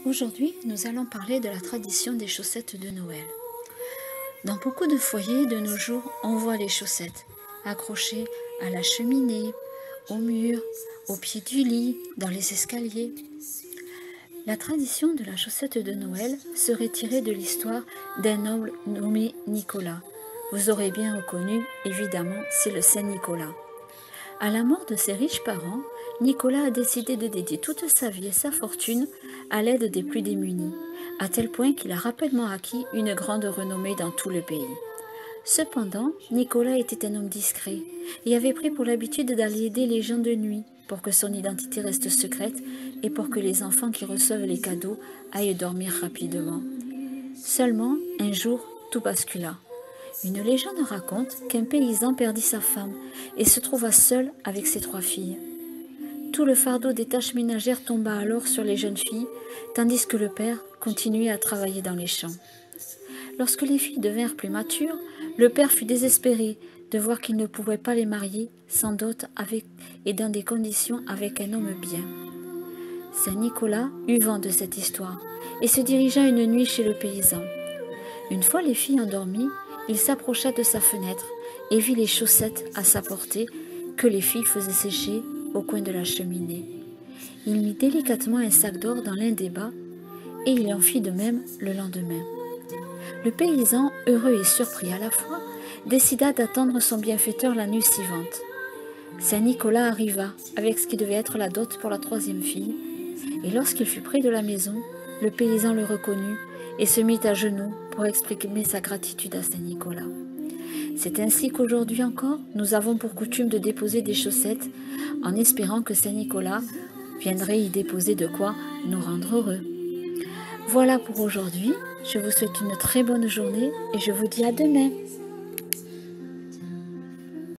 Aujourd'hui, nous allons parler de la tradition des chaussettes de Noël. Dans beaucoup de foyers de nos jours, on voit les chaussettes accrochées à la cheminée, au mur, au pied du lit, dans les escaliers. La tradition de la chaussette de Noël serait tirée de l'histoire d'un noble nommé Nicolas. Vous aurez bien reconnu, évidemment, c'est le Saint Nicolas. À la mort de ses riches parents, Nicolas a décidé de dédier toute sa vie et sa fortune à l'aide des plus démunis, à tel point qu'il a rapidement acquis une grande renommée dans tout le pays. Cependant, Nicolas était un homme discret et avait pris pour l'habitude d'aller aider les gens de nuit pour que son identité reste secrète et pour que les enfants qui reçoivent les cadeaux aillent dormir rapidement. Seulement, un jour, tout bascula. Une légende raconte qu'un paysan perdit sa femme et se trouva seul avec ses 3 filles. Tout le fardeau des tâches ménagères tomba alors sur les jeunes filles, tandis que le père continuait à travailler dans les champs. Lorsque les filles devinrent plus matures, le père fut désespéré de voir qu'il ne pouvait pas les marier sans dot et dans des conditions avec un homme bien. Saint Nicolas eut vent de cette histoire et se dirigea une nuit chez le paysan. Une fois les filles endormies, il s'approcha de sa fenêtre et vit les chaussettes à sa portée que les filles faisaient sécher au coin de la cheminée. Il mit délicatement un sac d'or dans l'un des bas et il en fit de même le lendemain. Le paysan, heureux et surpris à la fois, décida d'attendre son bienfaiteur la nuit suivante. Saint Nicolas arriva avec ce qui devait être la dot pour la 3e fille, et lorsqu'il fut près de la maison, le paysan le reconnut et se mit à genoux pour exprimer sa gratitude à Saint Nicolas. C'est ainsi qu'aujourd'hui encore, nous avons pour coutume de déposer des chaussettes en espérant que Saint Nicolas viendrait y déposer de quoi nous rendre heureux. Voilà pour aujourd'hui, je vous souhaite une très bonne journée et je vous dis à demain.